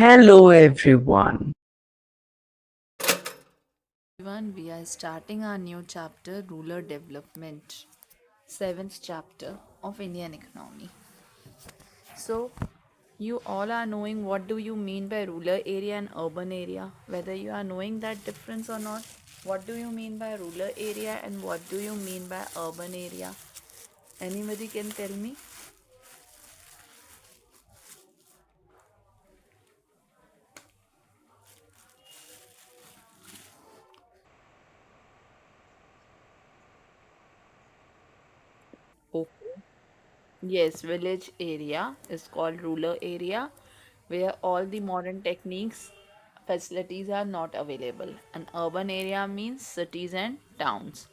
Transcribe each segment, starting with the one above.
Hello everyone. Everyone, we are starting our new chapter, Rural Development, seventh chapter of Indian economy. So, you all are knowing what do you mean by rural area and urban area, whether you are knowing that difference or not. What do you mean by rural area and what do you mean by urban area? Anybody can tell me? Okay. Yes, village area is called rural area where all the modern techniques facilities are not available. And urban area means cities and towns.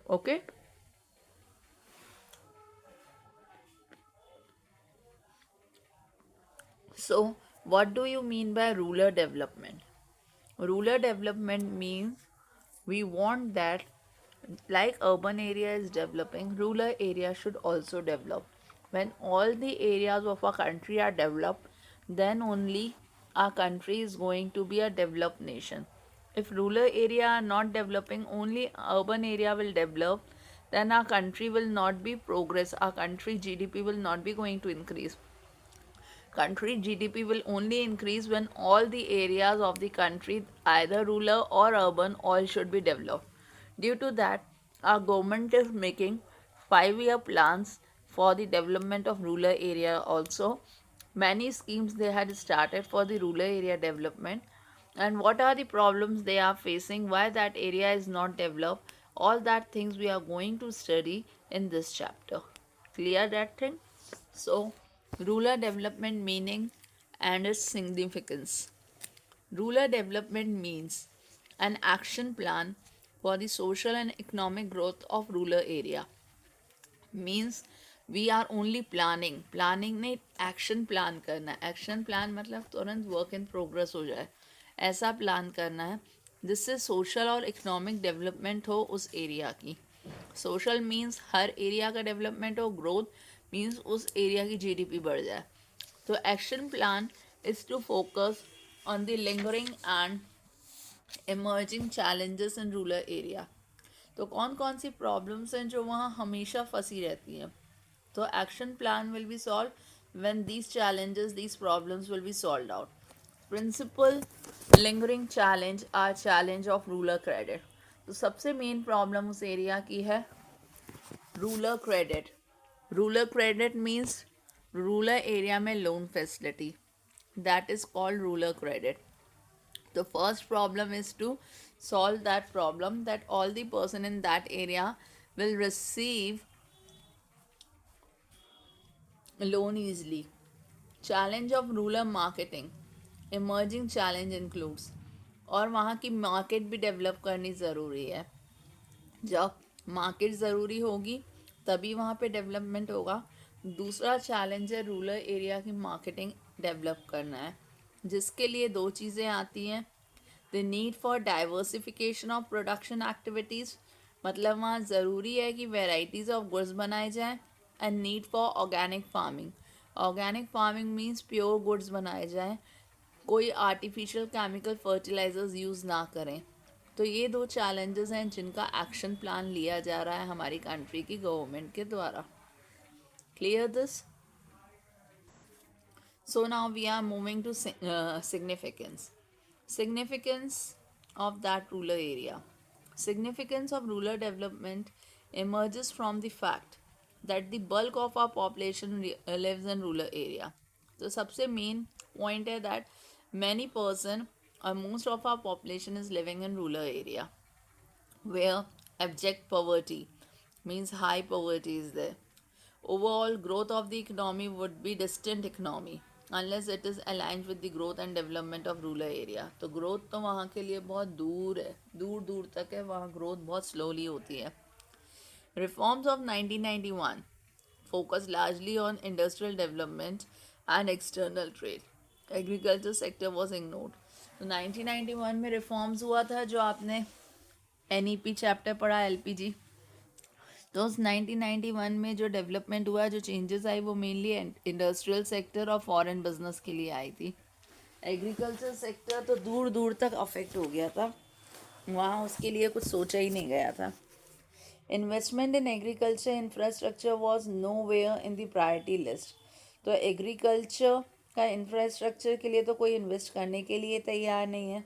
Okay? So, what do you mean by rural development? Rural development means we want that like urban area is developing, rural area should also develop. When all the areas of our country are developed, then only our country is going to be a developed nation. If rural area are not developing, only urban area will develop, then our country will not be progress. Our country GDP will not be going to increase. Country GDP will only increase when all the areas of the country, either rural or urban, all should be developed. Due to that, our government is making 5-year plans for the development of rural area also. Many schemes they had started for the rural area development. And what are the problems they are facing, why that area is not developed, all that things we are going to study in this chapter. Clear that thing? So, rural development meaning and its significance. Rural development means an action plan for the social and economic growth of rural area. Means we are only planning नहीं action plan करना है. Action plan मतलब तुरंत work in progress हो जाए, ऐसा plan करना है जिससे सोशल और इकोनॉमिक डेवलपमेंट हो उस एरिया की. सोशल मीन्स हर एरिया का डेवलपमेंट हो, ग्रोथ मीन्स उस एरिया की जीडीपी बढ़ जाए. तो action plan is to focus on the lingering and emerging challenges in rural area. तो कौन कौन सी प्रॉब्लम्स हैं जो वहाँ हमेशा फंसी रहती हैं. तो action plan will be solve when these challenges these problems will be solve out. Principal lingering challenge are challenge of rural credit. तो सबसे मेन प्रॉब्लम उस एरिया की है rural credit. Rural credit means rural area में loan facility, that is called rural credit. The first problem is to solve that problem that all the person in that area will receive loan easily. Challenge of rural marketing. Emerging challenge includes, और वहाँ की market भी develop करनी ज़रूरी है. जब market ज़रूरी होगी तभी वहाँ पे डेवलपमेंट होगा. दूसरा चैलेंज है रूरल एरिया की मार्केटिंग डेवलप करना है, जिसके लिए दो चीज़ें आती हैं. The need for diversification of production activities, मतलब वहाँ ज़रूरी है कि वेराइटीज़ ऑफ गुड्स बनाए जाएँ. And need for organic farming. Organic farming means pure goods बनाए जाएँ, कोई आर्टिफिशियल केमिकल फर्टिलाइजर्स यूज़ ना करें. तो ये दो चैलेंजेस हैं जिनका एक्शन प्लान लिया जा रहा है हमारी कंट्री की गवर्नमेंट के द्वारा. Clear this? So now we are moving to significance. Significance of that rural area. Significance of rural development emerges from the fact that the bulk of our population lives in rural area. तो सबसे main point है that many person or most of our population is living in rural area where abject poverty means high poverty is there. Overall growth of the economy would be distant economy unless it is aligned with the growth and development of rural area. तो growth तो वहाँ के लिए बहुत दूर है, दूर दूर तक है, वहाँ growth बहुत slowly होती है. Reforms of 1991 focus largely on industrial development and external trade. Agriculture sector was ignored. तो 1991 में reforms हुआ था, जो आपने NEP चैप्टर पढ़ा LPG, तो उस 1991 में जो डेवलपमेंट हुआ, जो चेंजेस आई, वो मेनली इंडस्ट्रियल सेक्टर और फॉरेन बिजनेस के लिए आई थी. एग्रीकल्चर सेक्टर तो दूर दूर तक अफेक्ट हो गया था, वहाँ उसके लिए कुछ सोचा ही नहीं गया था. Investment in agriculture infrastructure was nowhere in the priority list. तो एग्रीकल्चर का इंफ्रास्ट्रक्चर के लिए तो कोई इन्वेस्ट करने के लिए तैयार नहीं है.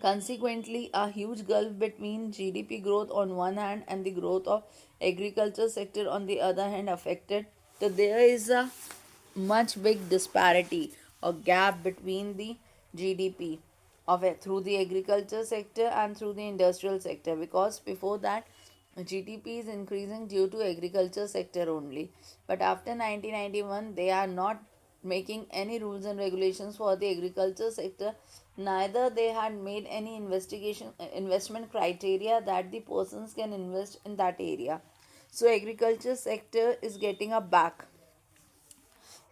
Consequently, a huge gulf between GDP growth on one hand and the growth of agriculture sector on the other hand affected. So there is a much big disparity or gap between the GDP of it through the agriculture sector and through the industrial sector, because before that GDP is increasing due to agriculture sector only. But after 1991, they are not making any rules and regulations for the agriculture sector. Neither they had made any investment criteria that the persons can invest in that area. So agriculture sector is getting a back.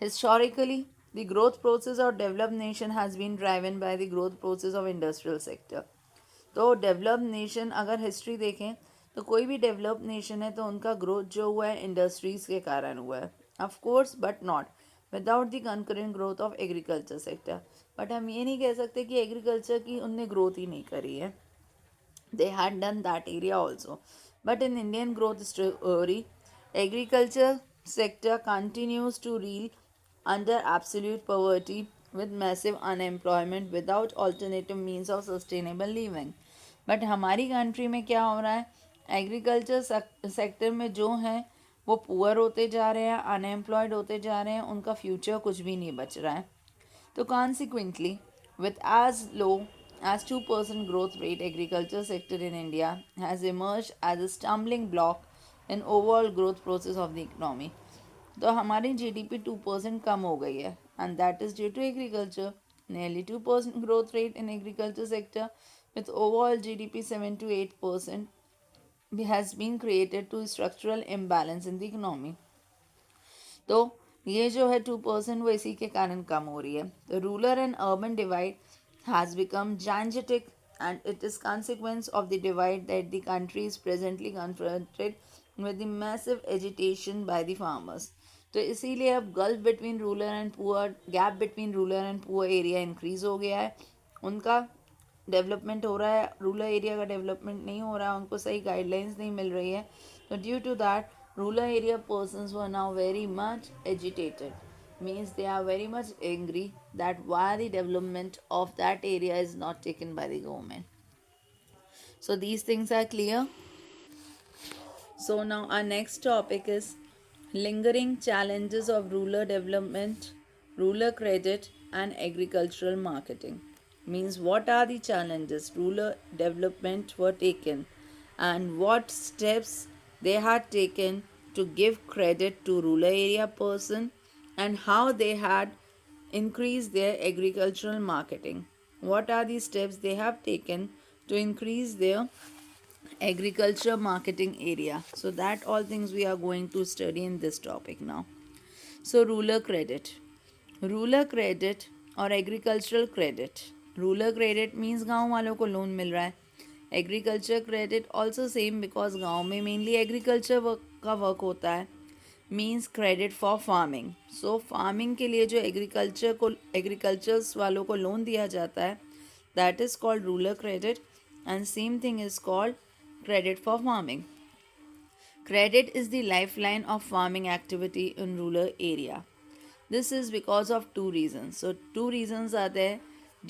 Historically, the growth process of developed nation has been driven by the growth process of industrial sector. तो develop nation अगर history देखें तो कोई भी develop nation है तो उनका growth जो हुआ है इंडस्ट्रीज के कारण हुआ है. Of course, but not without the concurrent growth of agriculture sector. But हम ये नहीं कह सकते कि एग्रीकल्चर की उनने ग्रोथ ही नहीं करी है. They had done that area also. But in Indian growth story, agriculture sector continues to reel under absolute poverty with massive unemployment without alternative means of sustainable living. But हमारी country में क्या हो रहा है, agriculture sector में जो हैं वो पुअर होते जा रहे हैं, अनएम्प्लॉयड होते जा रहे हैं, उनका फ्यूचर कुछ भी नहीं बच रहा है. तो consequently, with as low as 2% growth rate, agriculture sector in India has emerged as a stumbling block in overall growth process of the economy. तो हमारी GDP 2% कम हो गई है, and that is due to agriculture. Nearly 2% growth rate in agriculture sector with overall GDP 7 to 8% has been created to structural imbalance in the economy. तो ये जो है 2% वो इसी के कारण कम हो रही है. तो rural and urban divide has become gigantic and it is consequence of the divide that the country is presently confronted with the massive agitation by the farmers. तो इसीलिए अब gulf between rural and poor, gap between rural and poor area increase हो गया है. उनका development हो रहा है, रूरल एरिया का डेवलपमेंट नहीं हो रहा है, उनको सही गाइडलाइंस नहीं मिल रही है. तो due to that rural area persons were now very much agitated, means they are very much angry that why the development of that area is not taken by the government. So these things are clear. So now our next topic is lingering challenges of rural development, rural credit and agricultural marketing. Means what are the challenges rural development were taken and what steps they had taken to give credit to rural area person and how they had increased their agricultural marketing. What are the steps they have taken to increase their agriculture marketing area? So that all things we are going to study in this topic now. So rural credit, और agricultural credit. Rural credit means गांव वालों को loan मिल रहा है. Agriculture credit also same because गांव में mainly agriculture का work होता है. Means credit for farming. So farming के लिए जो एग्रीकल्चर्स वालों को लोन दिया जाता है that is called rural credit and same thing is called credit for farming. Credit is the lifeline of farming activity in rural area. This is because of two reasons. So two reasons are there.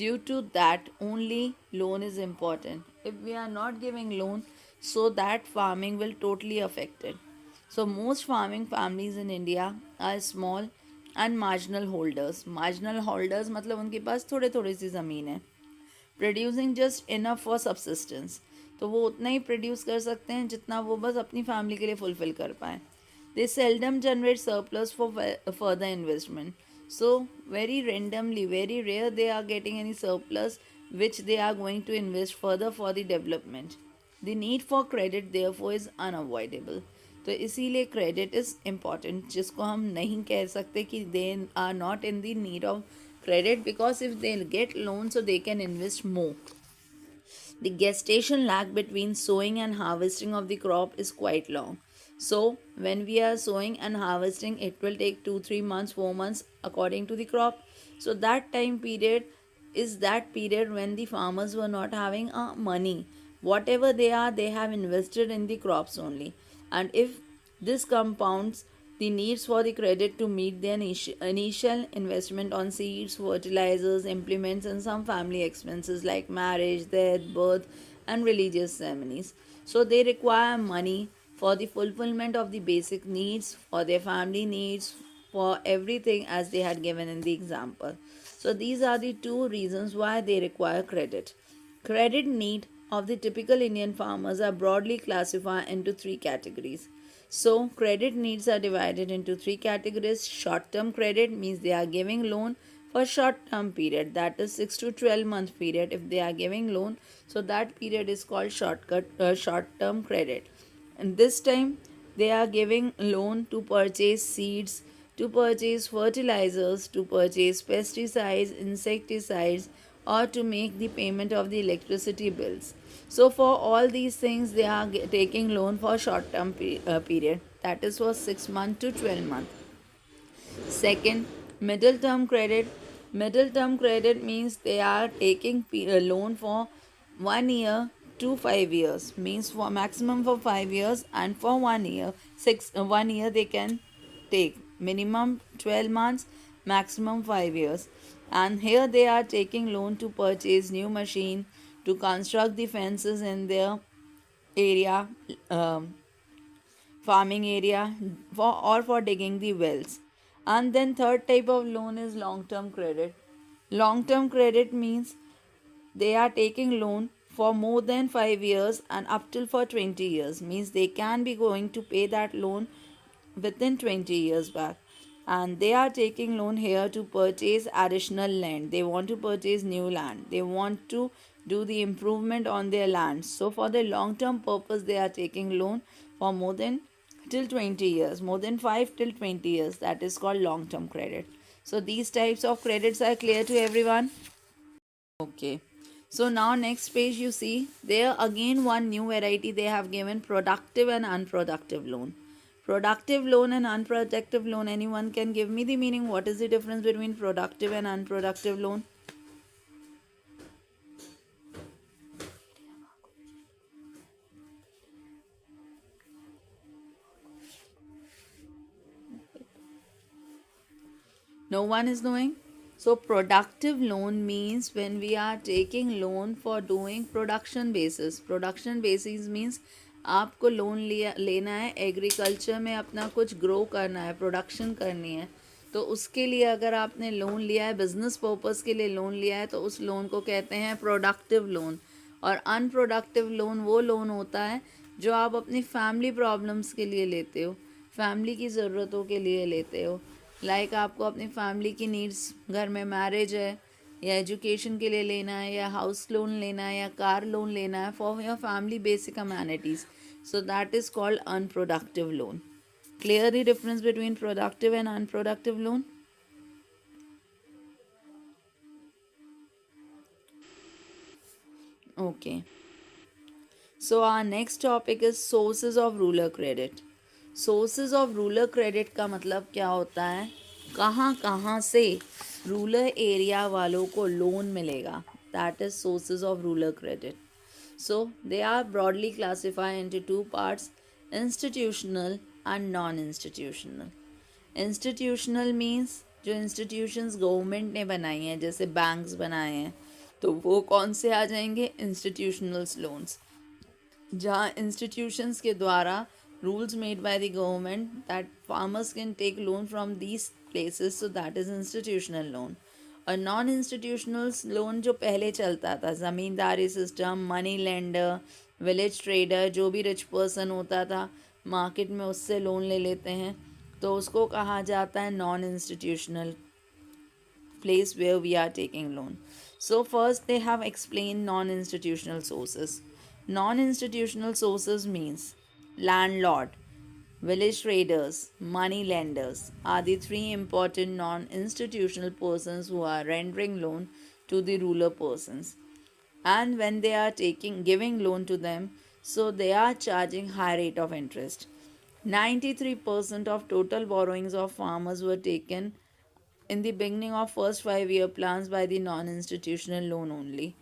Due to that only loan is important. If we are not giving loan, so that farming will totally affected. So most farming families in India are small and marginal holders. Marginal holders मतलब उनके पास थोड़े थोड़ी सी ज़मीन है. Producing just enough for subsistence. तो वो उतना ही produce कर सकते हैं जितना वो बस अपनी फैमिली के लिए फुलफिल कर पाएँ. They seldom generate surplus for further investment. So very randomly, very rare they are getting any surplus which they are going to invest further for the development. The need for credit therefore is unavoidable. तो इसीलिए credit is important, जिसको हम नहीं कह सकते कि they are not in the need of credit, because if they get loan so they can invest more. The gestation lag between sowing and harvesting of the crop is quite long. So, when we are sowing and harvesting, it will take 2, 3 months, 4 months according to the crop. So, that time period is that period when the farmers were not having money. Whatever they have invested in the crops only. And if this compounds the needs for the credit to meet their initial investment on seeds, fertilizers, implements, and some family expenses like marriage, death, birth, and religious ceremonies. So they require money for the fulfillment of the basic needs, for their family needs, for everything as they had given in the example. So these are the two reasons why they require credit. Credit need of the typical Indian farmers are broadly classified into three categories. So, credit needs are divided into three categories. Short term credit means they are giving loan for short term period, that is 6 to 12 month period if they are giving loan. So that period is called short term credit. And this time they are giving loan to purchase seeds, to purchase fertilizers, to purchase pesticides, insecticides, or to make the payment of the electricity bills. So for all these things, they are taking loan for short term period, that is for 6 months to 12 months. Second, middle term credit. Middle term credit means they are taking a loan for 1 year to 5 years. Means for maximum for 5 years, and for 1 year, 1 year they can take minimum 12 months, maximum 5 years. And here they are taking loan to purchase new machine, to construct the fences in their area, um, farming area, for digging the wells. And then third type of loan is long term credit. Long term credit means they are taking loan for more than 5 years and up till for 20 years, means they can be going to pay that loan within 20 years back. And they are taking loan here to purchase additional land, they want to purchase new land, they want to do the improvement on their land. So for the long term purpose they are taking loan for more than till 20 years, more than 5 till 20 years, that is called long term credit. So these types of credits are clear to everyone. Okay. So now next page you see there again one new variety they have given, productive and unproductive loan. Productive loan and unproductive loan, anyone can give me the meaning? What is the difference between productive and unproductive loan? No one is knowing? So productive loan means when we are taking loan for doing production basis. Production basis means आपको loan लिया लेना है agriculture में, अपना कुछ grow करना है, production करनी है, तो उसके लिए अगर आपने लोन लिया है, बिजनेस पर्पस के लिए लोन लिया है, तो उस लोन को कहते हैं प्रोडक्टिव लोन. और अनप्रोडक्टिव लोन वो लोन होता है जो आप अपनी फैमिली प्रॉब्लम्स के लिए लेते हो, फैमिली की ज़रूरतों के लिए लेते हो. लाइक आपको अपनी फैमिली की नीड्स, घर में मैरिज है या एजुकेशन के लिए लेना है या हाउस लोन लेना है या कार लोन लेना है for your family basic amenities, so that is called unproductive loan. Clear the difference between productive and unproductive loan? Okay. So our next topic is sources of rural credit. Sources of rural credit का मतलब क्या होता है, कहाँ कहाँ से rural area वालों को लोन मिलेगा, that is sources of rural credit. So they are broadly classified into two parts, institutional and non institutional. Institutional means जो इंस्टीट्यूशंस गवर्नमेंट ने बनाई हैं, जैसे बैंक्स बनाए हैं, तो वो कौन से आ जाएंगे, इंस्टीट्यूशनल लोन्स. जहाँ इंस्टीट्यूशंस के द्वारा rules made by the government that farmers can take loan from these places, so that is institutional loan. और नॉन इंस्टीट्यूशनल लोन जो पहले चलता था, zamindari system, money lender, village trader, जो भी रिच पर्सन होता था मार्केट में उससे लोन ले लेते हैं, तो उसको कहा जाता है non institutional place where we are taking loan. So first they have explained non-institutional sources. Non-institutional sources means landlord, village traders, money lenders are the three important non-institutional persons who are rendering loan to the rural persons. and when they are taking giving loan to them, so they are charging high rate of interest. 93% of total borrowings of farmers were taken in the beginning of first 5-year plans by the non-institutional loan only.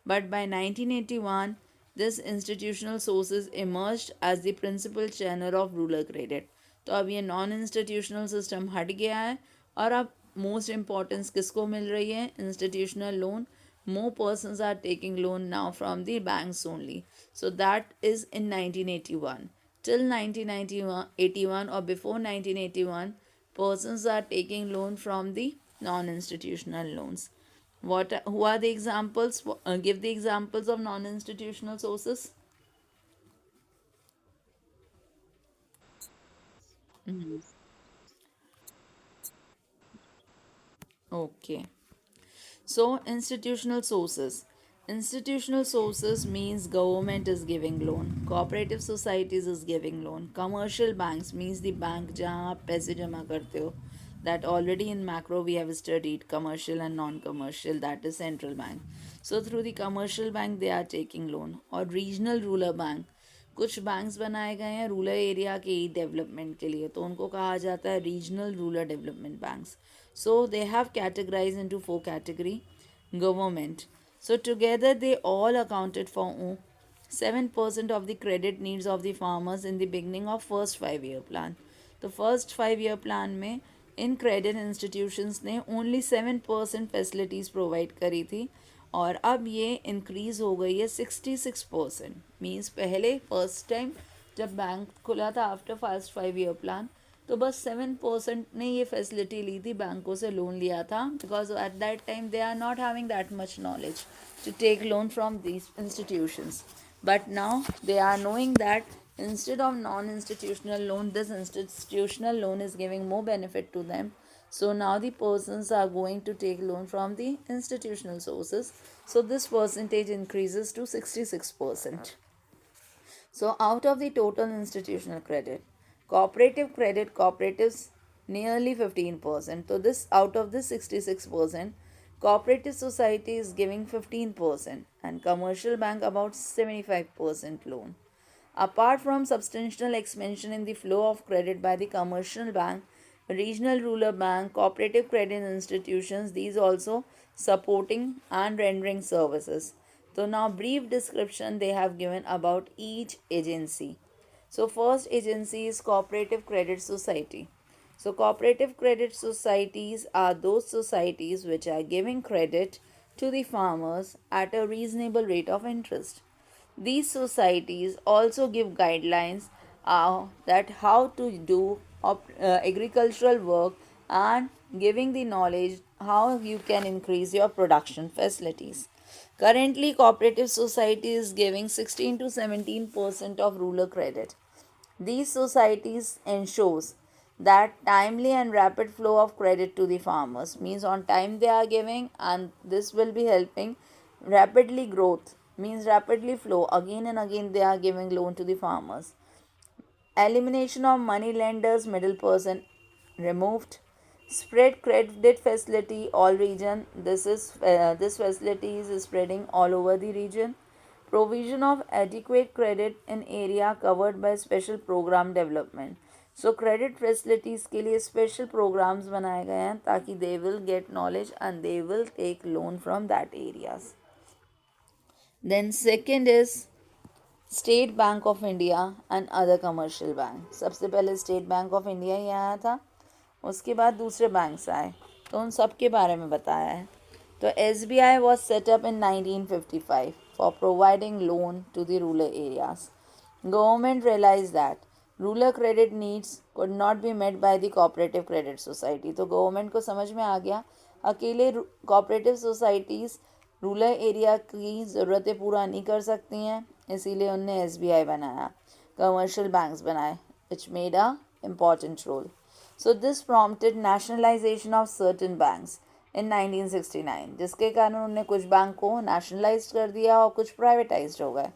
But by 1981, this institutional sources emerged as the principal channel of rural credit. तो अब ये non institutional system हट गया है और अब most importance किसको मिल रही है? Institutional loan. More persons are taking loan now from the banks only. So that is in 1981. Till 1981 or before 1981, persons are taking loan from the non-institutional loans. Who are the examples? Give the examples of non-institutional sources. Okay. So, institutional sources. Institutional sources means government is giving loan, cooperative societies is giving loan, commercial banks means the bank जहाँ आप पैसे जमा करते हो. That already in macro we have studied commercial and non-commercial, that is central bank. So through the commercial bank they are taking loan. और regional rural bank, कुछ banks बनाए गए हैं रूरल एरिया के डेवलपमेंट के लिए, तो उनको कहा जाता है regional rural development banks. So they have categorise into 4 category. Government, so together they all accounted for 7% of the credit needs of the farmers in the beginning of first 5-year plan. तो first 5-year plan में in credit institutions ने only 7% facilities provide करी थी और अब ये increase हो गई है 66%. मीन्स पहले फर्स्ट टाइम जब बैंक खुला था आफ्टर फर्स्ट 5-year प्लान, तो बस 7% ने ये फैसिलिटी ली थी, बैंकों से लोन लिया था, because at that time they are not having that much knowledge to take loan from these institutions. But now they are knowing that instead of non-institutional loan, this institutional loan is giving more benefit to them. So now the persons are going to take loan from the institutional sources. So this percentage increases to 66%. So out of the total institutional credit, cooperative credit, cooperatives nearly 15%. So this out of this 66%, cooperative society is giving 15% and commercial bank about 75% loan. Apart from substantial expansion in the flow of credit by the commercial bank, regional rural bank, cooperative credit institutions, these also supporting and rendering services. So now brief description they have given about each agency. So first agency is cooperative credit society. So cooperative credit societies are those societies which are giving credit to the farmers at a reasonable rate of interest. These societies also give guidelines that how to do agricultural work and giving the knowledge how you can increase your production facilities. Currently, cooperative society is giving 16 to 17% of rural credit. These societies ensures that timely and rapid flow of credit to the farmers, means on time they are giving, and this will be helping rapidly growth, means rapidly flow, again and again they are giving loan to the farmers. Elimination of money lenders middle person removed. Spread credit facility all region, this facility is spreading all over the region. Provision of adequate credit in area covered by special program development. So credit facilities के लिए special programs बनाए गए हैं ताकि they will get knowledge and they will take loan from that areas. Then second is state bank of India and other commercial bank. सबसे पहले state bank of India ही आया था, उसके बाद दूसरे बैंक्स आए, तो उन सब के बारे में बताया है. तो SBI was set up in 1955 for providing loan to the rural areas. Government realise that rural credit needs could not be met by the cooperative credit society. तो गवर्नमेंट को समझ में आ गया अकेले कोऑपरेटिव सोसाइटीज़ रूरल एरिया की ज़रूरतें पूरा नहीं कर सकती हैं, इसीलिए उनने SBI बनाया, कमर्शियल बैंक्स बनाए, which made a important role. So this prompted nationalisation of certain banks in 1969, जिसके कारण उन्होंने कुछ बैंक को नेशनलाइज कर दिया और कुछ प्राइवेटाइज हो गए.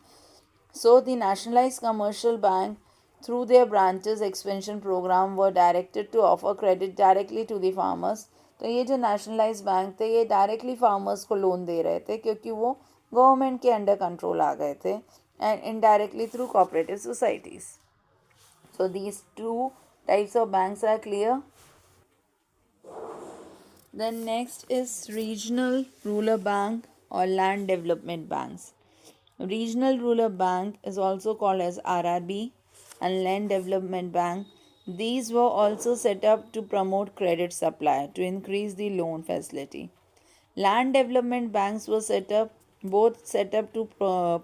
So the nationalise commercial bank through their branches expansion programme were directed to offer credit directly to the farmers. तो ये जो नेशनलाइज बैंक थे ये डायरेक्टली फार्मर्स को लोन दे रहे थे क्योंकि वो गवर्नमेंट के अंडर कंट्रोल आ गए थे and indirectly through cooperative societies. So these two types of banks are clear. Then next is regional rural bank or land development banks. Regional rural bank is also called as RRB and land development bank. These were also set up to promote credit supply to increase the loan facility. Land development banks were set up to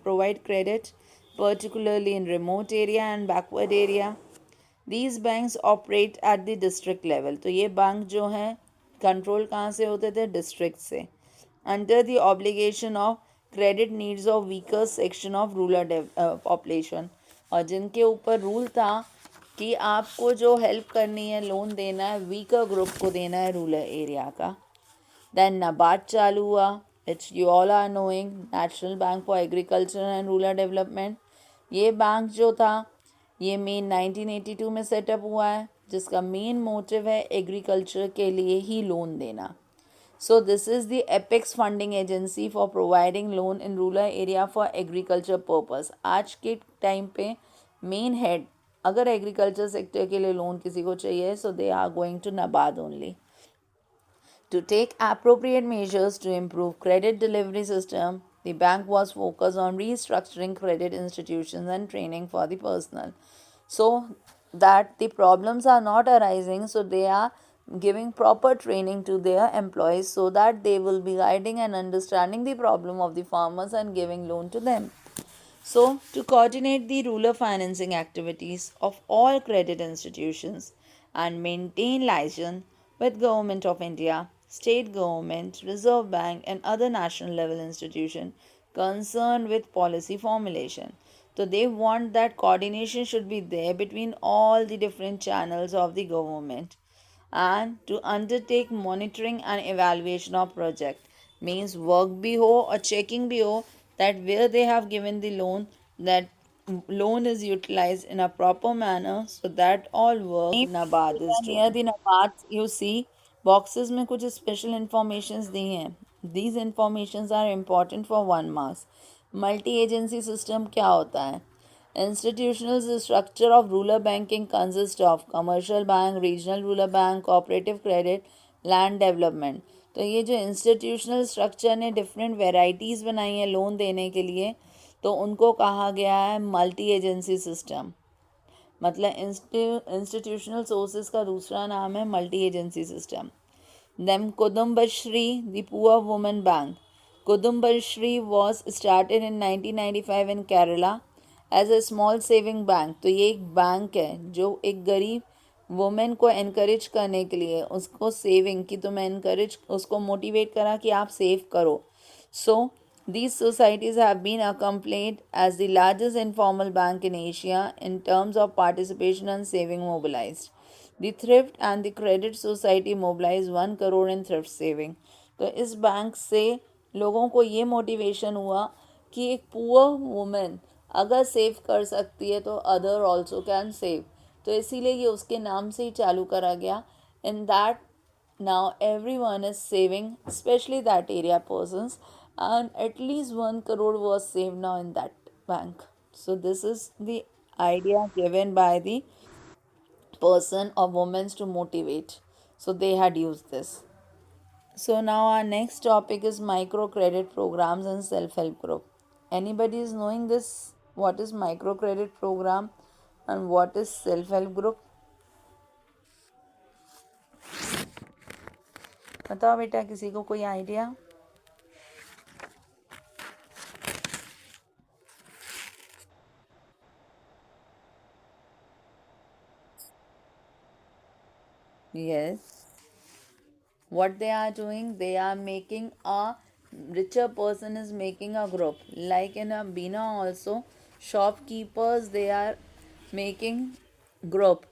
provide credit, particularly in remote area and backward area. These banks operate at the district level. तो ये bank जो हैं control कहाँ से होते थे? District से. Under the obligation of credit needs of weaker section of rural population. और जिनके ऊपर रूल था कि आपको जो हेल्प करनी है, लोन देना है, वीकर ग्रुप को देना है रूरल एरिया का. देन नाबार्ड चालू हुआ, which you all are knowing, national bank for agriculture and rural development. ये बैंक जो था ये मेन 1982 में सेटअप हुआ है, जिसका मेन मोटिव है एग्रीकल्चर के लिए ही लोन देना. So this is the apex funding agency for providing loan in rural area for agriculture purpose. आज के टाइम पे मेन हेड अगर एग्रीकल्चर सेक्टर के लिए लोन किसी को चाहिए, so they are going to NABARD only. To take appropriate measures to improve credit delivery system, the bank was focused on restructuring credit institutions and training for the personnel. So that the problems are not arising, so they are giving proper training to their employees so that they will be guiding and understanding the problem of the farmers and giving loan to them. So to coordinate the rural financing activities of all credit institutions and maintain liaison with Government of India, state government, Reserve Bank and other national level institutions concerned with policy formulation. So they want that coordination should be there between all the different channels of the government, and to undertake monitoring and evaluation of project, means work bhi ho or checking bhi ho that where they have given the loan, that loan is utilized in a proper manner, so that all work NABARD is doing. Near the NABARD you see boxes में कुछ special informations दी हैं. These informations are important for 1 marks. Multi agency system क्या होता है? Institutional structure of rural banking consists of commercial bank, regional rural bank, cooperative credit, land development. तो ये जो institutional structure ने डिफरेंट वेराइटीज़ बनाई हैं लोन देने के लिए, तो उनको कहा गया है मल्टी एजेंसी सिस्टम. मतलब इंस्टीट्यूशनल सोर्सेज का दूसरा नाम है multi agency system. Then Kudumbashree the poor women bank. Kudumbashree was started in 1995 in Kerala as a small saving bank. तो ये एक बैंक है जो एक गरीब वुमेन को एनकरेज करने के लिए, उसको सेविंग की तुम एनकरेज, उसको मोटिवेट करा कि आप सेव करो. सो these societies have been accompanied as the largest informal bank in Asia in terms of participation and saving mobilized. The Thrift and the Credit Society mobilized 1 crore in thrift saving. तो इस bank से लोगों को ये motivation हुआ कि एक poor women अगर सेव कर सकती है तो अदर ऑल्सो कैन सेव. तो इसीलिए ये उसके नाम से ही चालू करा गया. In that now everyone is saving, especially that area persons, and at least 1 crore was saved now in that bank. So this is the idea given by the person or women to motivate. So they had used this. So now our next topic is microcredit programs and self-help group. Anybody is knowing this? What is microcredit program and what is self-help group? बताओ बेटा, किसी को कोई idea? Yes. What they are doing, they are making a richer person is making a group. Like in a Bina also, shopkeepers they are making group,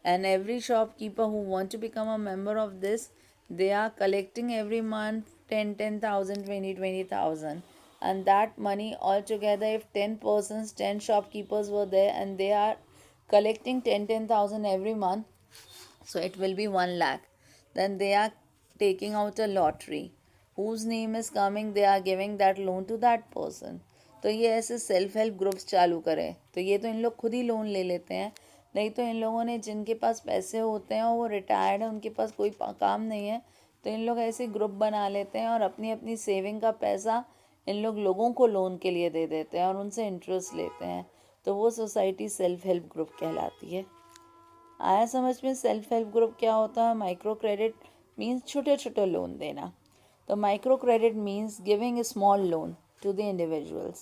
and every shopkeeper who want to become a member of this, they are collecting every month 10,000, 20,000, and that money altogether, if 10 persons, 10 shopkeepers were there and they are collecting 10,000 every month, so it will be 1 lakh. Then they are taking out a lottery. whose name is coming, they are giving that loan to that person. तो ये ऐसे self help groups चालू करें तो ये तो इन लोग खुद ही लोन ले लेते हैं, नहीं तो इन लोगों ने जिनके पास पैसे होते हैं और वो रिटायर्ड है, उनके पास कोई काम नहीं है, तो इन लोग ऐसे ग्रुप बना लेते हैं और अपनी अपनी सेविंग का पैसा इन लोग लोगों को लोन के लिए दे देते हैं और उनसे इंटरेस्ट लेते हैं। तो वो सोसाइटी सेल्फ हेल्प ग्रुप कहलाती है। आया समझ में सेल्फ हेल्प ग्रुप क्या होता है? माइक्रो क्रेडिट मीन्स छोटे छोटे लोन देना। तो micro credit means giving a small loan to the individuals,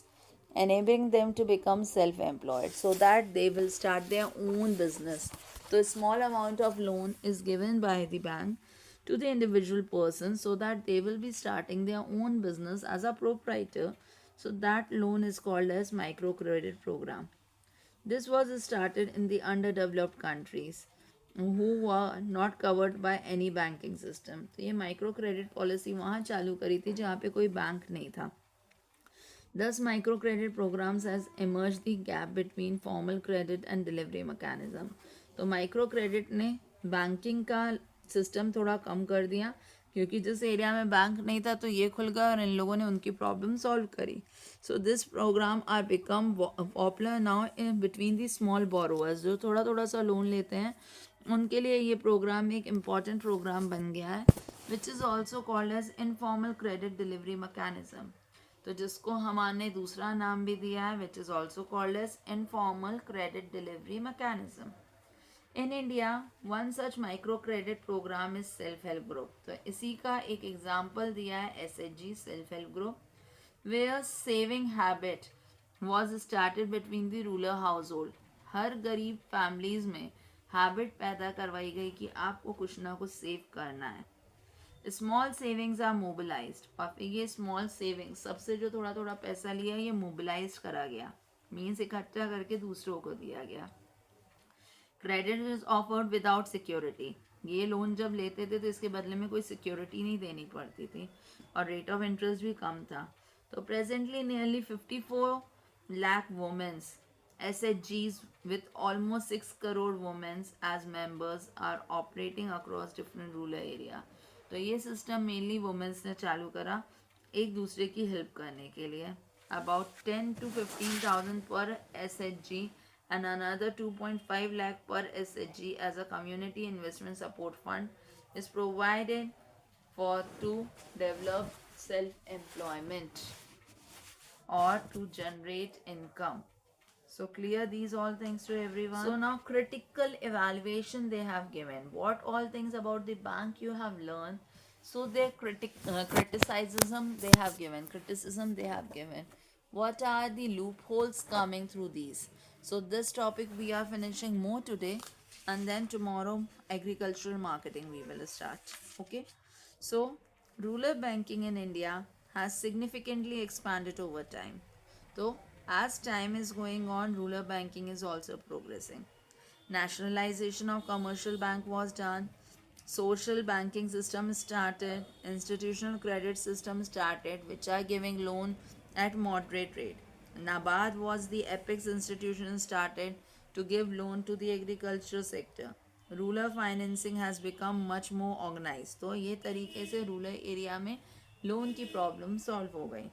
enabling them to become self-employed so that they will start their own business. So a small amount of loan is given by the bank to the individual person so that they will be starting their own business as a proprietor. So that loan is called as microcredit program. This was started in the underdeveloped countries who were not covered by any banking system. तो ये micro credit policy वहाँ चालू करी थी जहाँ पे कोई bank नहीं था। Thus, microcredit programs has emerged the gap between formal credit and delivery mechanism. तो माइक्रो क्रेडिट ने बैंकिंग का सिस्टम थोड़ा कम कर दिया क्योंकि जिस एरिया में बैंक नहीं था तो ये खुल गया और इन लोगों ने उनकी प्रॉब्लम सॉल्व करी। So this programme are become popular now in between the small borrowers, जो थोड़ा थोड़ा सा लोन लेते हैं उनके लिए ये प्रोग्राम एक इम्पॉर्टेंट प्रोग्राम बन गया है, which is also called as informal credit delivery mechanism. तो जिसको हमारे दूसरा नाम भी दिया है, which is also called as informal credit delivery mechanism. In India one such micro credit programme is self help group. तो इसी का एक एग्जाम्पल दिया है SHG self help group, where saving habit was started between the rural household. हर गरीब families में habit पैदा करवाई गई कि आपको कुछ ना कुछ सेव करना है। स्मॉल सेविंग्स आर मोबिलाइज्ड, और ये स्मॉल सेविंग्स सबसे जो थोड़ा थोड़ा पैसा लिया ये मोबिलाइज करा गया, मीन्स इकट्ठा करके दूसरों को दिया गया। Credit is offered without security. ये लोन जब लेते थे तो इसके बदले में कोई सिक्योरिटी नहीं देनी पड़ती थी और रेट ऑफ इंटरेस्ट भी कम था। तो presently nearly 54 lakh womens SHGs with almost 6 crore women as members are operating across different rural area. तो ये सिस्टम मेनली वुमेन्स ने चालू करा एक दूसरे की हेल्प करने के लिए। अबाउट 10 to 15,000 पर SHG and another 2.5 lakh per SHG as a community investment support fund is provided for to develop self-employment or to generate income. So clear these all things to everyone. So now critical evaluation they have given. What all things about the bank you have learned. So their criticism they have given. Criticism they have given. What are the loopholes coming through these? So this topic we are finishing more today, and then tomorrow agricultural marketing we will start. Okay. So rural banking in India has significantly expanded over time. So as time is going on, rural banking is also progressing. Nationalization of commercial bank was done. Social banking system started. Institutional credit system started, which are giving loan at moderate rate. NABARD was the apex institution started to give loan to the agriculture sector. Rural financing has become much more organized. तो ये तरीके से rural area में loan की problem solve हो गई.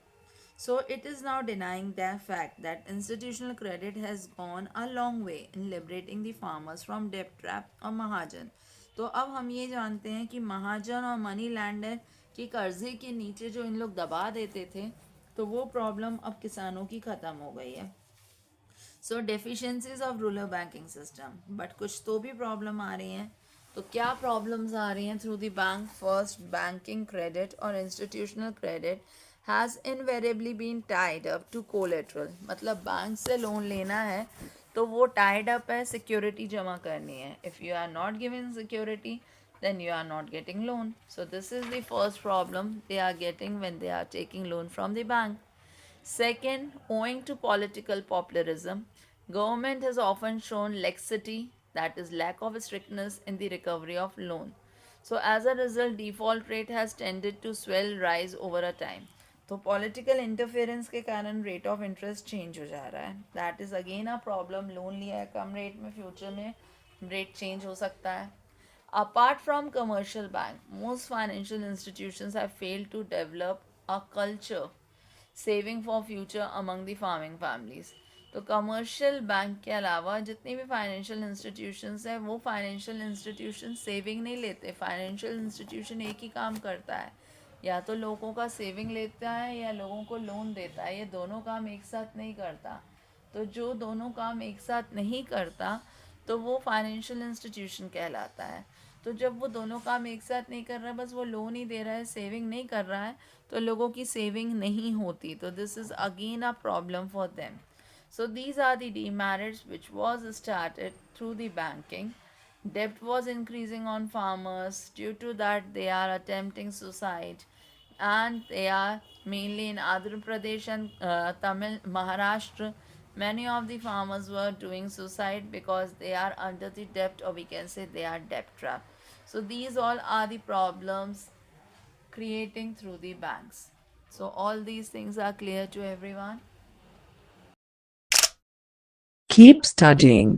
So it is now denying the fact that institutional credit has gone a long way in liberating the farmers from debt trap और महाजन. तो अब हम ये जानते हैं कि महाजन और मनी लैंडर की कर्जे के नीचे जो इन लोग दबा देते थे तो वो प्रॉब्लम अब किसानों की ख़त्म हो गई है. So deficiencies of rural banking system, but कुछ तो भी प्रॉब्लम आ रही हैं. तो क्या प्रॉब्लम्स आ रही हैं through the bank? First, banking credit और institutional credit has invariably been tied up to collateral. मतलब बैंक से लोन लेना है तो वो टाइड अप है, सिक्योरिटी जमा करनी है. If you are not giving security then you are not getting loan. So this is the first problem they are getting when they are taking loan from the bank. Second, owing to political popularism, government has often shown laxity, that is lack of strictness in the recovery of loan. So as a result, default rate has tended to swell rise over a time. तो political interference के कारण rate of interest change हो जा रहा है. That is again a problem. Loan लिया है कम rate में, फ्यूचर में रेट चेंज हो सकता है. Apart from commercial bank, most financial institutions have failed to develop a culture saving for future among the farming families. तो कमर्शियल बैंक के अलावा जितनी भी फाइनेंशियल इंस्टीट्यूशंस हैं वो फाइनेंशियल इंस्टीट्यूशन सेविंग नहीं लेते. फाइनेंशियल इंस्टीट्यूशन एक ही काम करता है, या तो लोगों का सेविंग लेता है या लोगों को लोन देता है. ये दोनों काम एक साथ नहीं करता. तो जो दोनों काम एक साथ नहीं करता तो वो फाइनेंशियल इंस्टीट्यूशन कहलाता है. तो जब वो दोनों काम एक साथ नहीं कर रहा है, बस वो लोन ही दे रहा है, सेविंग नहीं कर रहा है, तो लोगों की सेविंग नहीं होती. तो this is again a problem for them. So these are the demerits which was started through the banking. Debt was increasing on farmers. Due to that, they are attempting suicide, and they are mainly in Andhra Pradesh and Tamil, Maharashtra. Many of the farmers were doing suicide because they are under the debt, or we can say they are debt trapped. So these all are the problems creating through the banks. So all these things are clear to everyone. Keep studying.